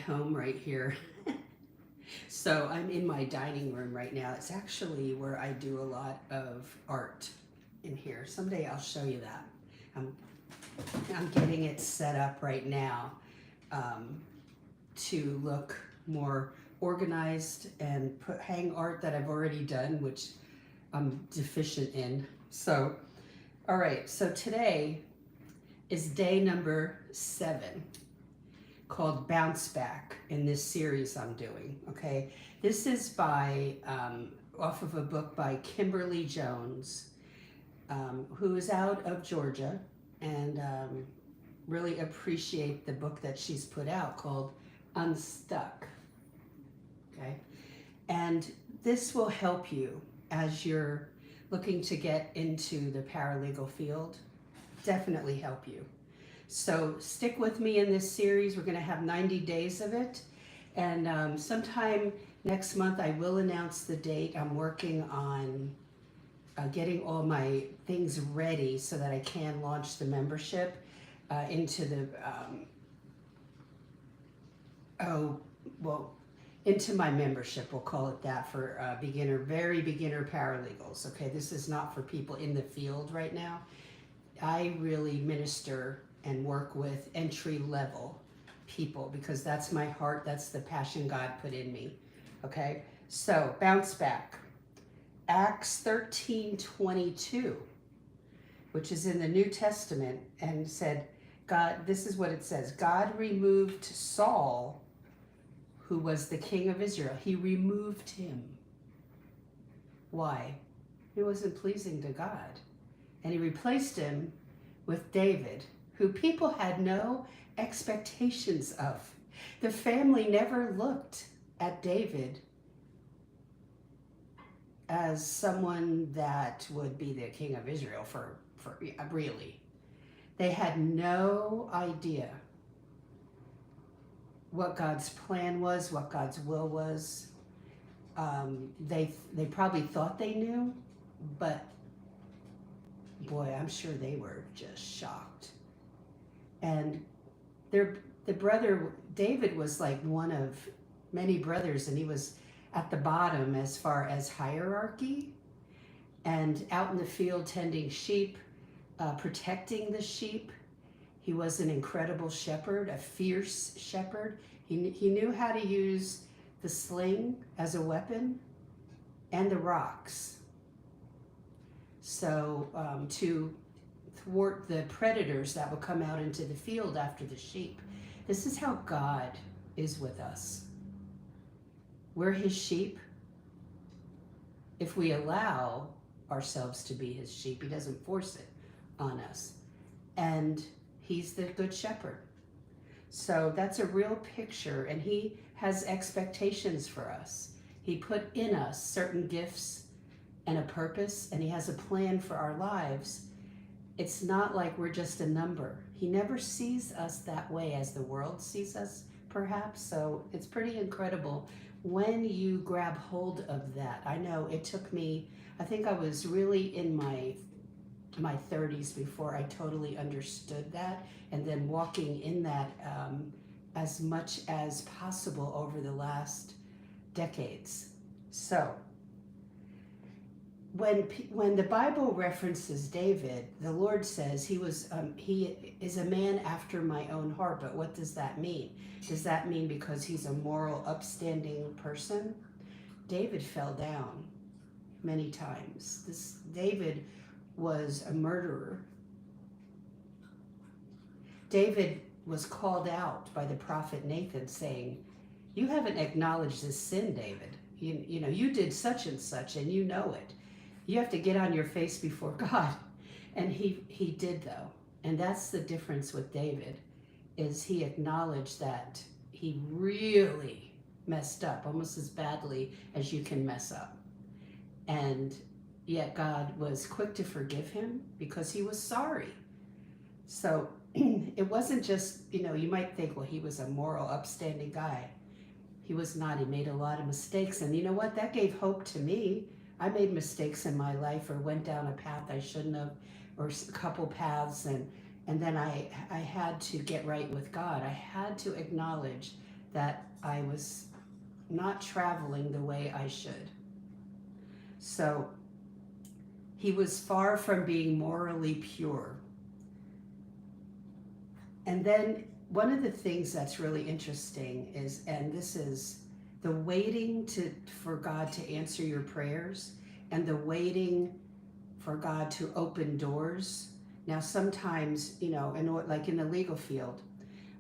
home right here. So I'm in my dining room right now. It's actually where I do a lot of art in here. Someday I'll show you that. I'm, I'm getting it set up right now um, to look more organized and hang art that I've already done, which I'm deficient in. So, all right, so today is day number 7, called Bounce Back, in this series I'm doing, okay? This is by, off of a book by Kimberly Jones, who is out of Georgia, and really appreciate the book that she's put out called Unstuck, okay? And this will help you as you're looking to get into the paralegal field, definitely help you. So stick with me in this series. We're going to have 90 days of it. And sometime next month, I will announce the date. I'm working on getting all my things ready so that I can launch the membership into the, into my membership, we'll call it that, for very beginner paralegals. Okay, this is not for people in the field right now. I really minister and work with entry-level people because that's my heart, that's the passion God put in me, okay? So, bounce back. Acts 13:22, which is in the New Testament, and said, God, this is what it says, God removed Saul, who was the king of Israel. He removed him. Why? He wasn't pleasing to God. And he replaced him with David, who people had no expectations of. The family never looked at David as someone that would be the king of Israel for really. They had no idea what God's plan was, what God's will was. They probably thought they knew, but boy, I'm sure they were just shocked. And the brother, David, was like one of many brothers, and he was at the bottom as far as hierarchy, and out in the field tending sheep, protecting the sheep. He was an incredible shepherd, a fierce shepherd. He knew how to use the sling as a weapon and the rocks. So to thwart the predators that would come out into the field after the sheep. This is how God is with us. We're his sheep. If we allow ourselves to be his sheep, he doesn't force it on us. And he's the good shepherd. So that's a real picture, and he has expectations for us. He put in us certain gifts and a purpose, and he has a plan for our lives. It's not like we're just a number. He never sees us that way as the world sees us, perhaps. So it's pretty incredible when you grab hold of that. I know it took me, I think I was really in my 30s before I totally understood that, and then walking in that as much as possible over the last decades. So when the Bible references David, the Lord says he is a man after my own heart. But what does that mean? Does that mean because he's a moral, upstanding person? David fell down many times. David was a murderer. David was called out by the prophet Nathan saying, you haven't acknowledged this sin, David. You know, you did such and such, and you know it. You have to get on your face before God. And he did, though. And that's the difference with David, is he acknowledged that he really messed up, almost as badly as you can mess up. And yet God was quick to forgive him because he was sorry. So it wasn't just, you might think, well, he was a moral, upstanding guy. He was not. He made a lot of mistakes. And you know what? That gave hope to me. I made mistakes in my life or went down a path I shouldn't have, or a couple paths, and then I had to get right with God. I had to acknowledge that I was not traveling the way I should. So he was far from being morally pure. And then one of the things that's really interesting is, and this is the waiting for God to answer your prayers and the waiting for God to open doors. Now, sometimes, like in the legal field,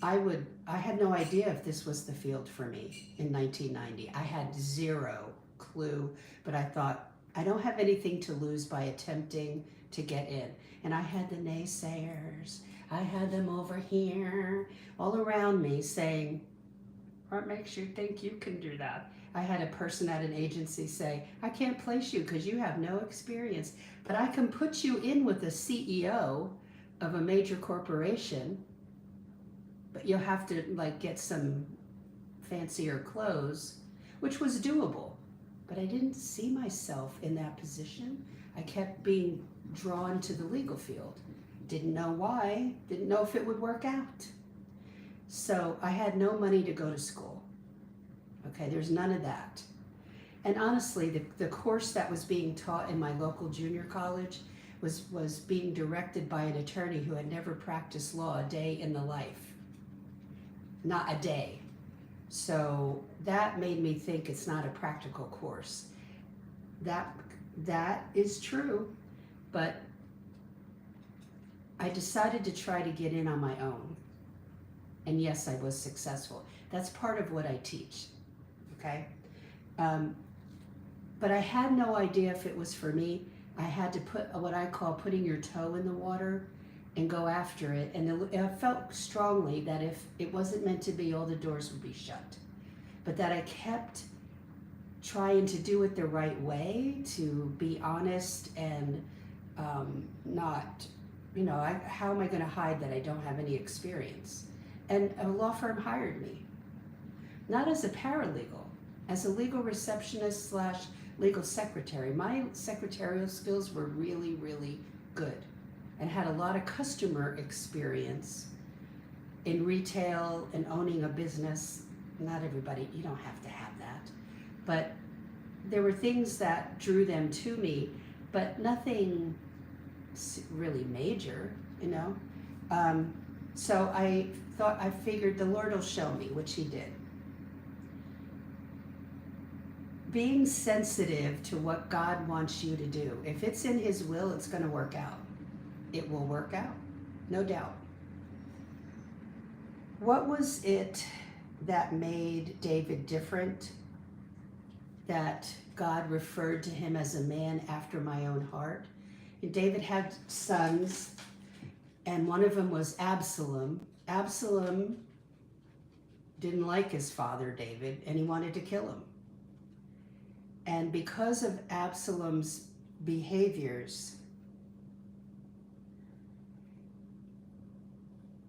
I had no idea if this was the field for me in 1990. I had zero clue, but I thought, I don't have anything to lose by attempting to get in. And I had the naysayers. I had them over here, all around me saying, what makes you think you can do that? I had a person at an agency say, I can't place you because you have no experience, but I can put you in with a CEO of a major corporation, but you'll have to get some fancier clothes, which was doable. But I didn't see myself in that position. I kept being drawn to the legal field. Didn't know why, didn't know if it would work out. So I had no money to go to school. Okay, there's none of that. And honestly, the course that was being taught in my local junior college was being directed by an attorney who had never practiced law a day in the life. Not a day. So that made me think it's not a practical course. That is true, but I decided to try to get in on my own. And yes, I was successful. That's part of what I teach, okay? But I had no idea if it was for me. I had to put what I call putting your toe in the water and go after it. And I felt strongly that if it wasn't meant to be, all the doors would be shut. But that I kept trying to do it the right way, to be honest and not, how am I going to hide that I don't have any experience? And a law firm hired me, not as a paralegal, as a legal receptionist / legal secretary. My secretarial skills were really, really good and had a lot of customer experience in retail and owning a business. Not everybody, you don't have to have that. But there were things that drew them to me, but nothing really major, So I figured the Lord will show me, which he did. Being sensitive to what God wants you to do. If it's in his will, it's going to work out. It will work out, no doubt. What was it that made David different? That God referred to him as a man after my own heart? And David had sons, and one of them was Absalom. Absalom didn't like his father David, and he wanted to kill him. And because of Absalom's behaviors,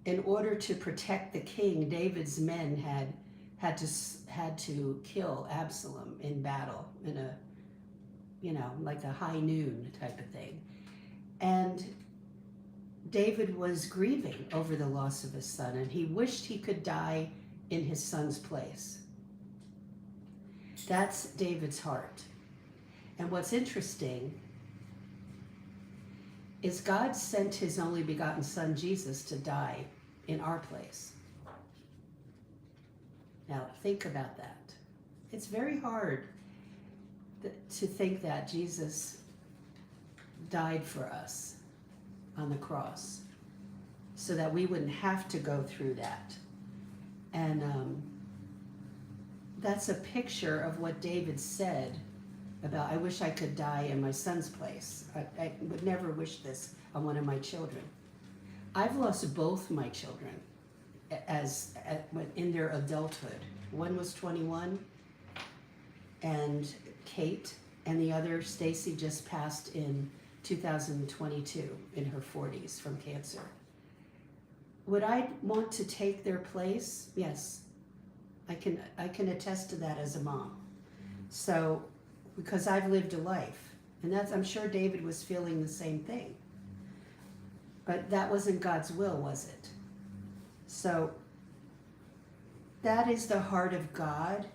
in order to protect the king, David's men had to kill Absalom in battle, in a like a high noon type of thing. And David was grieving over the loss of his son, and he wished he could die in his son's place. That's David's heart. And what's interesting is God sent his only begotten son, Jesus, to die in our place. Now, think about that. It's very hard to think that Jesus died for us on the cross so that we wouldn't have to go through that. And that's a picture of what David said about, I wish I could die in my son's place. I would never wish this on one of my children. I've lost both my children in their adulthood. One was 21, and Kate, and the other, Stacy, just passed in 2022 in her 40s from cancer. Would I want to take their place? Yes. I can attest to that as a mom. So, because I've lived a life, and I'm sure David was feeling the same thing. But that wasn't God's will, was it? So, that is the heart of God,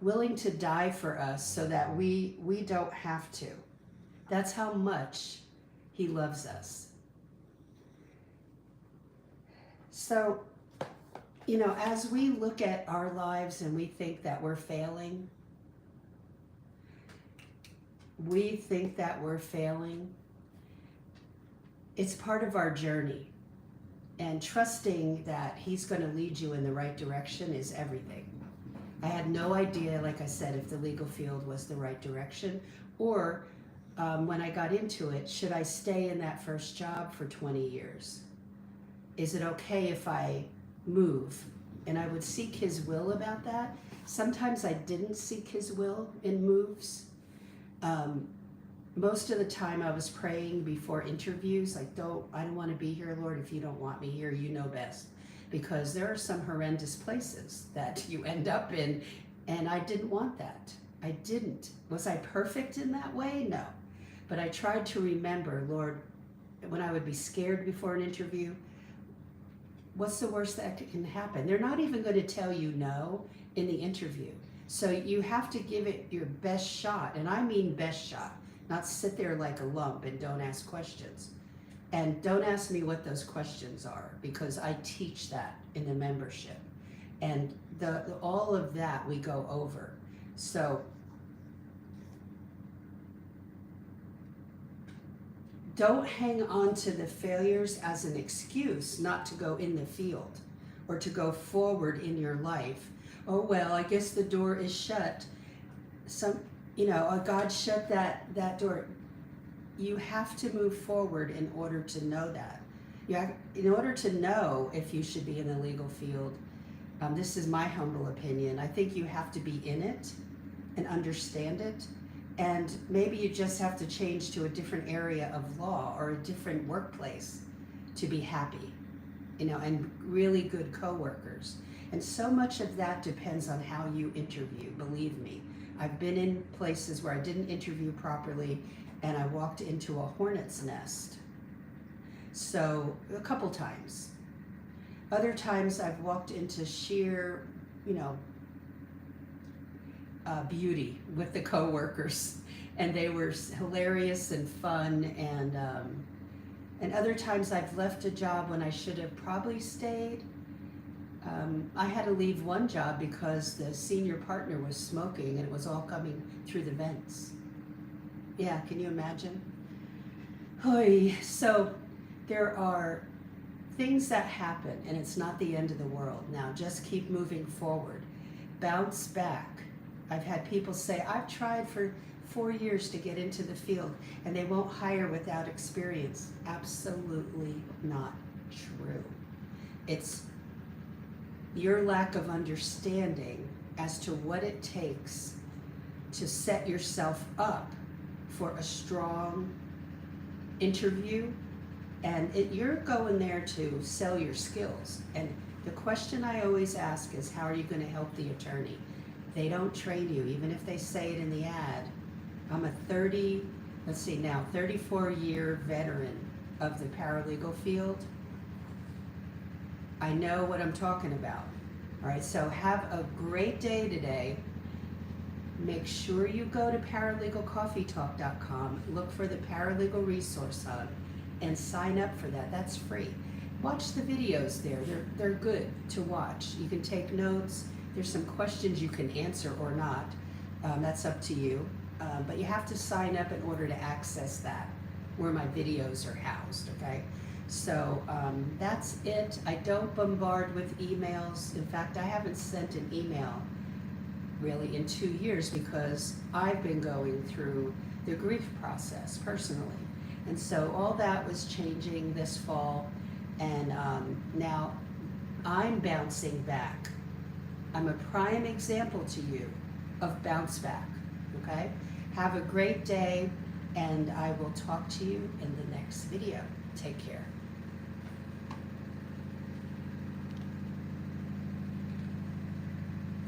willing to die for us so that we don't have to. That's how much he loves us. So, as we look at our lives and we think that we're failing, it's part of our journey. And trusting that he's going to lead you in the right direction is everything. I had no idea, like I said, if the legal field was the right direction, or when I got into it, should I stay in that first job for 20 years? Is it okay if I move? And I would seek his will about that. Sometimes I didn't seek his will in moves. Most of the time I was praying before interviews, like, I don't want to be here, Lord. If you don't want me here, you know best. Because there are some horrendous places that you end up in, and I didn't want that. I didn't. Was I perfect in that way? No. But I tried to remember, Lord, when I would be scared before an interview, what's the worst that can happen? They're not even going to tell you no in the interview. So you have to give it your best shot, and I mean best shot, not sit there like a lump and don't ask questions. And don't ask me what those questions are, because I teach that in the membership. And all of that we go over. So don't hang on to the failures as an excuse not to go in the field or to go forward in your life. Oh, well, I guess the door is shut. God shut that door. You have to move forward in order to know that. In order to know if you should be in the legal field, this is my humble opinion, I think you have to be in it and understand it. And maybe you just have to change to a different area of law or a different workplace to be happy, and really good coworkers. And so much of that depends on how you interview, believe me. I've been in places where I didn't interview properly and I walked into a hornet's nest. So, a couple times. Other times I've walked into sheer, beauty with the coworkers, and they were hilarious and fun. And other times I've left a job when I should have probably stayed. I had to leave one job because the senior partner was smoking and it was all coming through the vents. Yeah, can you imagine? So there are things that happen, and it's not the end of the world. Now just keep moving forward. Bounce back. I've had people say, I've tried for 4 years to get into the field and they won't hire without experience. Absolutely not true. It's your lack of understanding as to what it takes to set yourself up for a strong interview, and you're going there to sell your skills. And the question I always ask is, how are you going to help the attorney? They don't train you, even if they say it in the ad. I'm a 34-year veteran of the paralegal field. I know what I'm talking about. All right, so have a great day today. Make sure you go to paralegalcoffeetalk.com, look for the Paralegal Resource Hub, and sign up for that. That's free. Watch the videos there. They're good to watch. You can take notes. There's some questions you can answer or not. That's up to you. But you have to sign up in order to access that, where my videos are housed, okay? So that's it. I don't bombard with emails. In fact, I haven't sent an email really in 2 years because I've been going through the grief process personally. And so all that was changing this fall, and now I'm bouncing back. I'm a prime example to you of bounce back, okay? Have a great day, and I will talk to you in the next video. Take care.